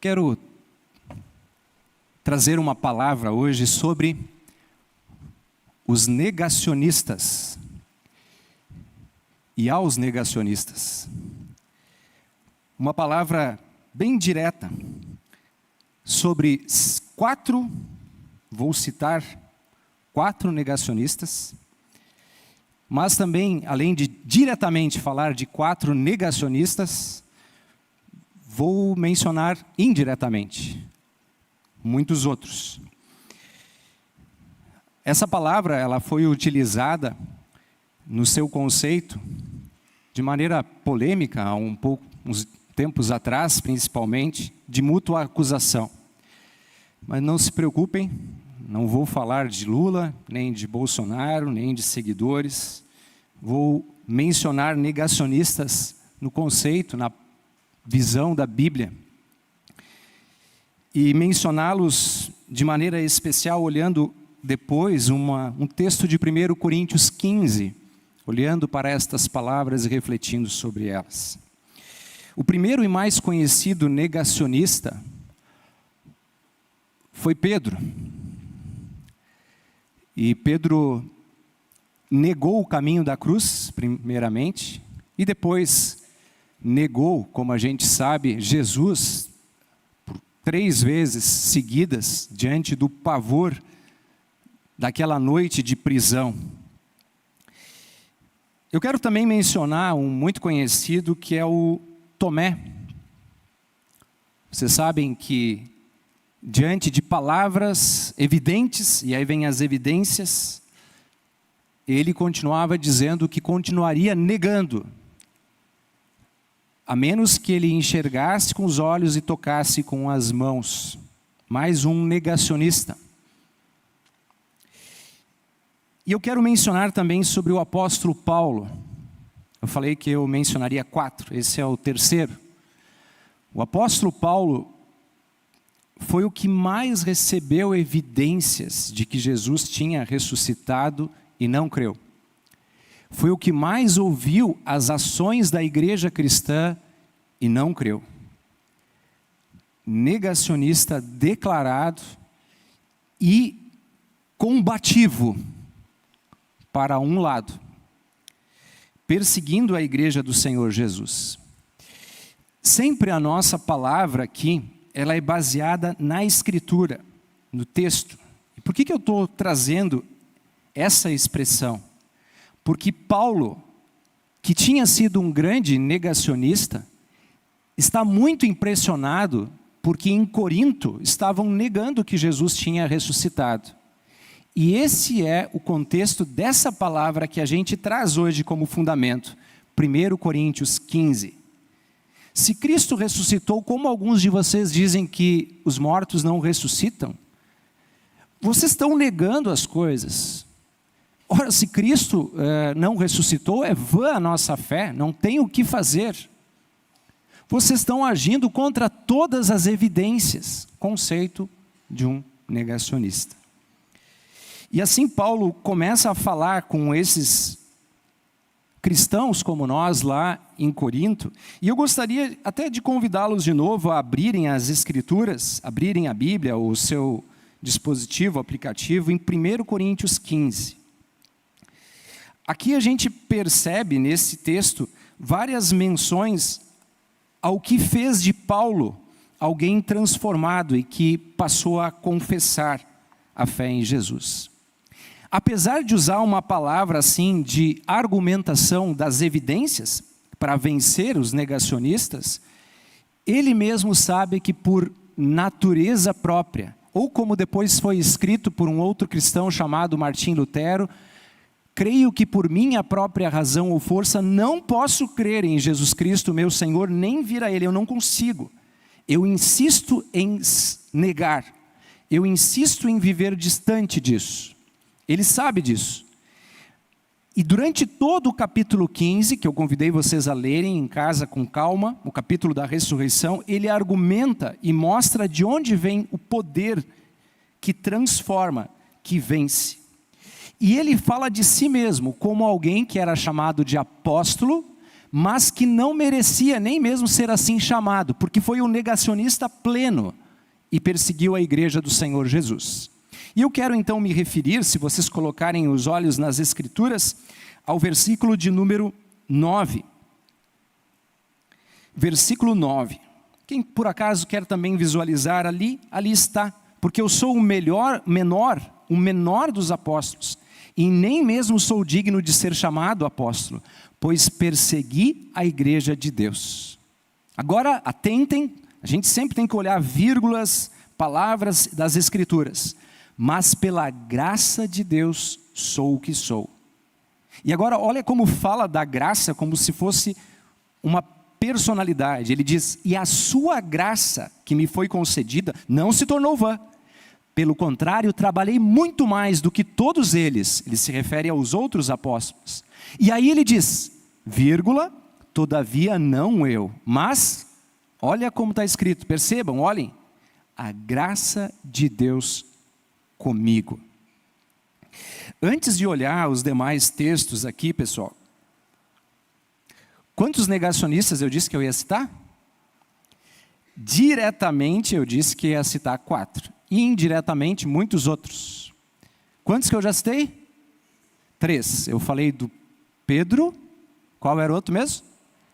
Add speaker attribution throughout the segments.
Speaker 1: Quero trazer uma palavra hoje sobre os negacionistas e aos negacionistas. Uma palavra bem direta sobre vou citar quatro negacionistas, mas também, além de diretamente falar de quatro negacionistas, vou mencionar indiretamente muitos outros. Essa palavra ela foi utilizada no seu conceito de maneira polêmica há uns tempos atrás, principalmente, de mútua acusação. Mas não se preocupem, não vou falar de Lula, nem de Bolsonaro, nem de seguidores. Vou mencionar negacionistas no conceito, na visão da Bíblia. E mencioná-los de maneira especial, olhando depois um texto de 1 Coríntios 15, olhando para estas palavras e refletindo sobre elas. O primeiro e mais conhecido negacionista foi Pedro. E Pedro negou o caminho da cruz, primeiramente, e depois negou, como a gente sabe, Jesus por 3 vezes seguidas, diante do pavor daquela noite de prisão. Eu quero também mencionar um muito conhecido que é o Tomé. Vocês sabem que diante de palavras evidentes, e aí vem as evidências, ele continuava dizendo que continuaria negando, a menos que ele enxergasse com os olhos e tocasse com as mãos. Mais um negacionista. E eu quero mencionar também sobre o apóstolo Paulo. Eu falei que eu mencionaria 4, esse é o terceiro. O apóstolo Paulo foi o que mais recebeu evidências de que Jesus tinha ressuscitado e não creu. Foi o que mais ouviu as ações da igreja cristã e não creu. Negacionista declarado e combativo para um lado, perseguindo a igreja do Senhor Jesus. Sempre a nossa palavra aqui, ela é baseada na Escritura, no texto. E por que eu estou trazendo essa expressão? Porque Paulo, que tinha sido um grande negacionista, está muito impressionado porque em Corinto estavam negando que Jesus tinha ressuscitado. E esse é o contexto dessa palavra que a gente traz hoje como fundamento. 1 Coríntios 15. Se Cristo ressuscitou, como alguns de vocês dizem que os mortos não ressuscitam, vocês estão negando as coisas. Ora, se Cristo não ressuscitou, é vã a nossa fé, não tem o que fazer. Vocês estão agindo contra todas as evidências. Conceito de um negacionista. E assim Paulo começa a falar com esses cristãos como nós lá em Corinto. E eu gostaria até de convidá-los de novo a abrirem as Escrituras, abrirem a Bíblia, o seu dispositivo, aplicativo, em 1 Coríntios 15. Aqui a gente percebe nesse texto várias menções ao que fez de Paulo alguém transformado e que passou a confessar a fé em Jesus. Apesar de usar uma palavra assim de argumentação das evidências para vencer os negacionistas, ele mesmo sabe que por natureza própria, ou como depois foi escrito por um outro cristão chamado Martim Lutero, creio que por minha própria razão ou força não posso crer em Jesus Cristo, meu Senhor, nem vir a Ele, eu não consigo. Eu insisto em negar, eu insisto em viver distante disso. Ele sabe disso. E durante todo o capítulo 15, que eu convidei vocês a lerem em casa com calma, o capítulo da ressurreição, ele argumenta e mostra de onde vem o poder que transforma, que vence. E ele fala de si mesmo como alguém que era chamado de apóstolo, mas que não merecia nem mesmo ser assim chamado, porque foi um negacionista pleno e perseguiu a igreja do Senhor Jesus. E eu quero então me referir, se vocês colocarem os olhos nas Escrituras, ao versículo de número 9. Versículo 9. Quem por acaso quer também visualizar ali está. Porque eu sou o menor dos apóstolos, e nem mesmo sou digno de ser chamado apóstolo, pois persegui a igreja de Deus. Agora, atentem, a gente sempre tem que olhar vírgulas, palavras das Escrituras. Mas pela graça de Deus sou o que sou. E agora olha como fala da graça como se fosse uma personalidade. Ele diz, e a sua graça que me foi concedida não se tornou vã. Pelo contrário, trabalhei muito mais do que todos eles. Ele se refere aos outros apóstolos. E aí ele diz, vírgula, todavia não eu. Mas, olha como está escrito, percebam, olhem. A graça de Deus comigo. Antes de olhar os demais textos aqui, pessoal. Quantos negacionistas eu disse que eu ia citar? Diretamente eu disse que ia citar 4. E indiretamente muitos outros. Quantos que eu já citei? 3. Eu falei do Pedro, qual era o outro mesmo?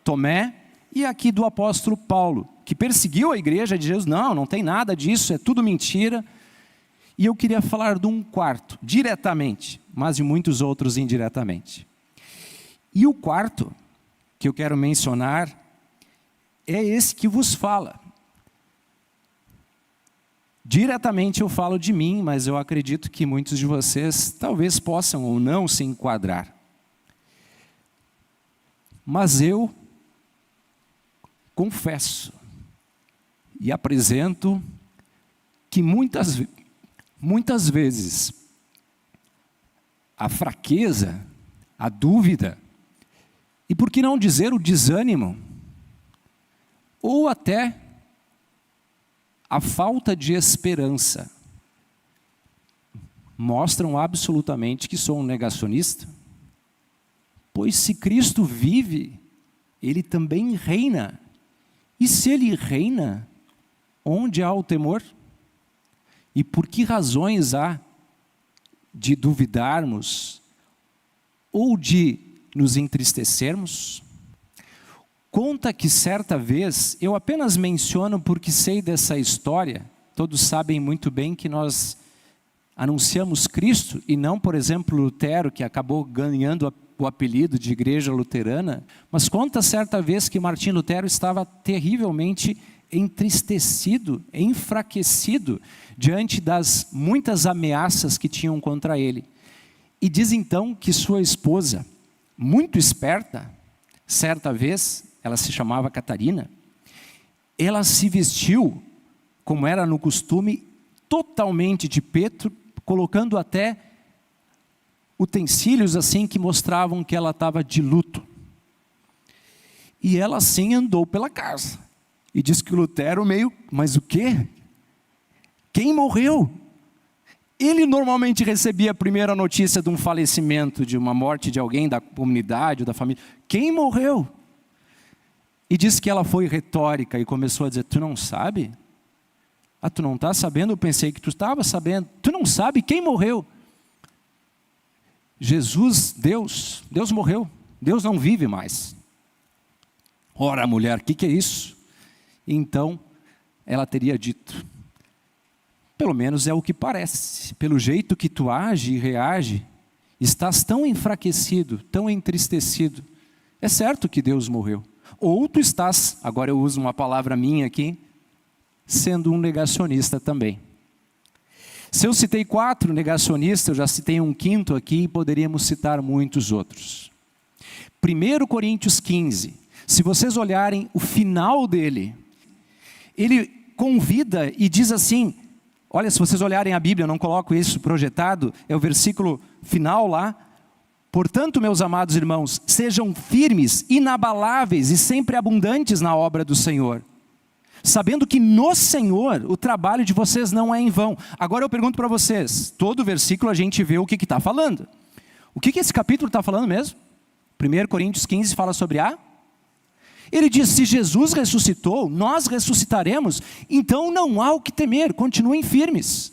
Speaker 1: Tomé, e aqui do apóstolo Paulo, que perseguiu a igreja de Jesus. Não tem nada disso, é tudo mentira. E eu queria falar de um quarto, diretamente, mas de muitos outros indiretamente. E o quarto que eu quero mencionar é esse que vos fala. Diretamente eu falo de mim, mas eu acredito que muitos de vocês talvez possam ou não se enquadrar. Mas eu confesso e apresento que muitas vezes a fraqueza, a dúvida, e por que não dizer o desânimo, ou até a falta de esperança, mostram absolutamente que sou um negacionista. Pois se Cristo vive, Ele também reina. E se Ele reina, onde há o temor? E por que razões há de duvidarmos ou de nos entristecermos? Conta que certa vez, eu apenas menciono porque sei dessa história, todos sabem muito bem que nós anunciamos Cristo e não, por exemplo, Lutero, que acabou ganhando o apelido de Igreja Luterana, mas conta certa vez que Martim Lutero estava terrivelmente entristecido, enfraquecido, diante das muitas ameaças que tinham contra ele. E diz então que sua esposa, muito esperta, certa vez, ela se chamava Catarina, ela se vestiu, como era no costume, totalmente de preto, colocando até utensílios assim que mostravam que ela estava de luto. E ela assim andou pela casa. E diz que Lutero meio, mas o quê? Quem morreu? Ele normalmente recebia a primeira notícia de um falecimento, de uma morte de alguém da comunidade ou da família. Quem morreu? E diz que ela foi retórica e começou a dizer, tu não sabe? Ah, tu não está sabendo? Eu pensei que tu estava sabendo. Tu não sabe quem morreu? Jesus, Deus morreu. Deus não vive mais. Ora, mulher, o que é isso? Então, ela teria dito, pelo menos é o que parece, pelo jeito que tu age e reage, estás tão enfraquecido, tão entristecido, é certo que Deus morreu. Ou tu estás, agora eu uso uma palavra minha aqui, sendo um negacionista também. Se eu citei 4 negacionistas, eu já citei um 5º aqui e poderíamos citar muitos outros. 1 Coríntios 15, se vocês olharem o final dele, ele convida e diz assim, olha, se vocês olharem a Bíblia, eu não coloco isso projetado, é o versículo final lá. Portanto, meus amados irmãos, sejam firmes, inabaláveis e sempre abundantes na obra do Senhor, sabendo que no Senhor o trabalho de vocês não é em vão. Agora eu pergunto para vocês, todo versículo a gente vê o que está falando. O que esse capítulo está falando mesmo? 1 Coríntios 15 fala sobre a Ele diz: se Jesus ressuscitou, nós ressuscitaremos, então não há o que temer, continuem firmes.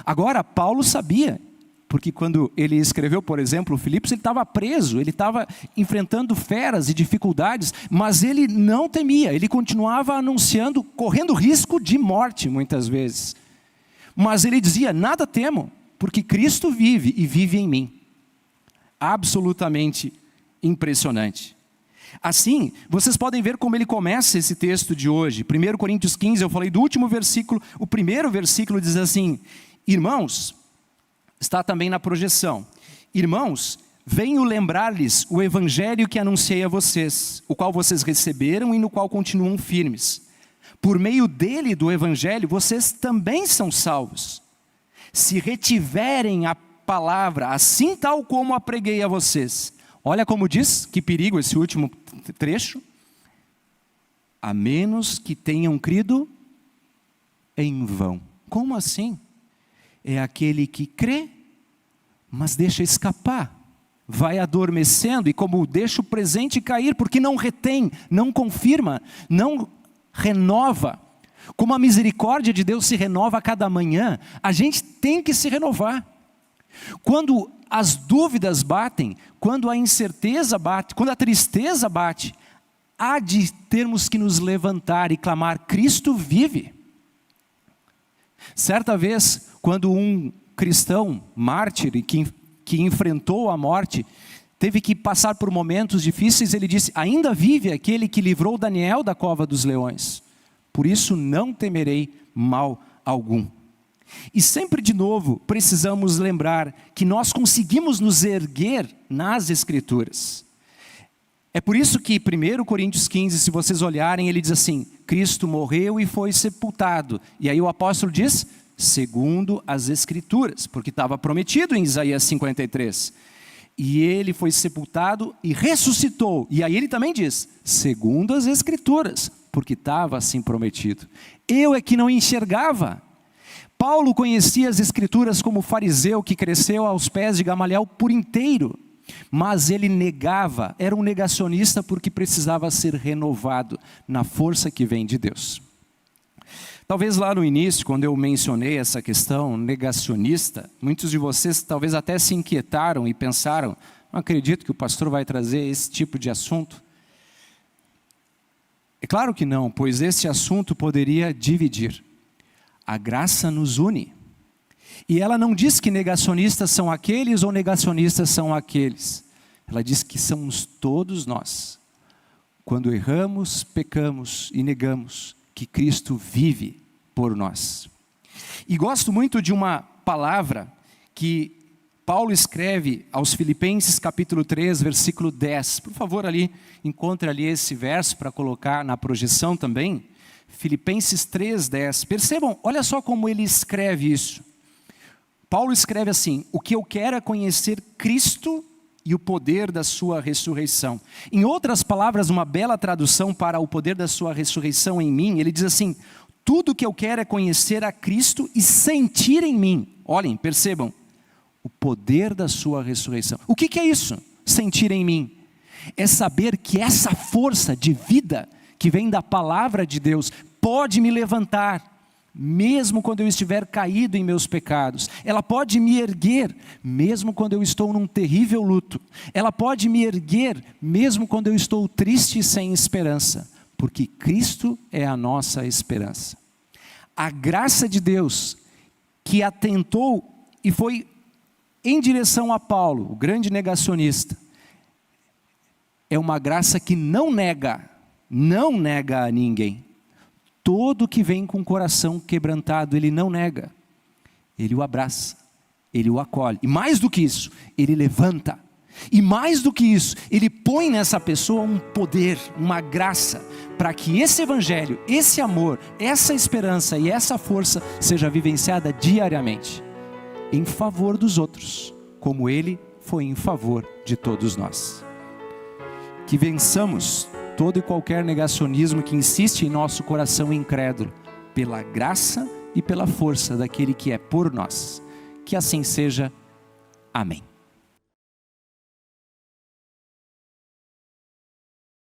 Speaker 1: Agora, Paulo sabia, porque quando ele escreveu, por exemplo, Filipos, ele estava preso, ele estava enfrentando feras e dificuldades, mas ele não temia, ele continuava anunciando, correndo risco de morte muitas vezes. Mas ele dizia: nada temo, porque Cristo vive e vive em mim. Absolutamente impressionante. Assim, vocês podem ver como ele começa esse texto de hoje. 1 Coríntios 15, eu falei do último versículo, o primeiro versículo diz assim: irmãos, está também na projeção, irmãos, venho lembrar-lhes o evangelho que anunciei a vocês, o qual vocês receberam e no qual continuam firmes. Por meio dele, do evangelho, vocês também são salvos, se retiverem a palavra, assim tal como a preguei a vocês. Olha como diz, que perigo esse último trecho. A menos que tenham crido em vão. Como assim? É aquele que crê, mas deixa escapar. Vai adormecendo e como deixa o presente cair, porque não retém, não confirma, não renova. Como a misericórdia de Deus se renova a cada manhã, a gente tem que se renovar. Quando as dúvidas batem, quando a incerteza bate, quando a tristeza bate, há de termos que nos levantar e clamar: Cristo vive. Certa vez, quando um cristão mártir que enfrentou a morte, teve que passar por momentos difíceis, ele disse: ainda vive aquele que livrou Daniel da cova dos leões, por isso não temerei mal algum. E sempre de novo precisamos lembrar que nós conseguimos nos erguer nas Escrituras. É por isso que 1 Coríntios 15, se vocês olharem, ele diz assim: Cristo morreu e foi sepultado. E aí o apóstolo diz: segundo as Escrituras, porque estava prometido em Isaías 53. E ele foi sepultado e ressuscitou. E aí ele também diz: segundo as Escrituras, porque estava assim prometido. Eu é que não enxergava. Paulo conhecia as Escrituras como fariseu que cresceu aos pés de Gamaliel por inteiro, mas ele negava, era um negacionista porque precisava ser renovado na força que vem de Deus. Talvez lá no início, quando eu mencionei essa questão negacionista, muitos de vocês talvez até se inquietaram e pensaram: não acredito que o pastor vai trazer esse tipo de assunto. É claro que não, pois esse assunto poderia dividir. A graça nos une. E ela não diz que negacionistas são aqueles ou negacionistas são aqueles. Ela diz que somos todos nós. Quando erramos, pecamos e negamos que Cristo vive por nós. E gosto muito de uma palavra que Paulo escreve aos Filipenses capítulo 3, versículo 10. Por favor, ali, encontre ali esse verso para colocar na projeção também. Filipenses 3:10, percebam, olha só como ele escreve isso. Paulo escreve assim: o que eu quero é conhecer Cristo e o poder da sua ressurreição. Em outras palavras, uma bela tradução para o poder da sua ressurreição em mim, ele diz assim: tudo que eu quero é conhecer a Cristo e sentir em mim. Olhem, percebam, o poder da sua ressurreição. O que é isso? Sentir em mim. É saber que essa força de vida que vem da palavra de Deus, pode me levantar, mesmo quando eu estiver caído em meus pecados. Ela pode me erguer, mesmo quando eu estou num terrível luto. Ela pode me erguer, mesmo quando eu estou triste e sem esperança, porque Cristo é a nossa esperança. A graça de Deus, que atentou e foi em direção a Paulo, o grande negacionista, é uma graça que não nega a ninguém. Todo que vem com o coração quebrantado, ele não nega, ele o abraça, ele o acolhe, e mais do que isso, ele levanta, e mais do que isso, ele põe nessa pessoa um poder, uma graça, para que esse evangelho, esse amor, essa esperança e essa força seja vivenciada diariamente, em favor dos outros, como ele foi em favor de todos nós. Que vençamos todo e qualquer negacionismo que insiste em nosso coração incrédulo, pela graça e pela força daquele que é por nós. Que assim seja. Amém.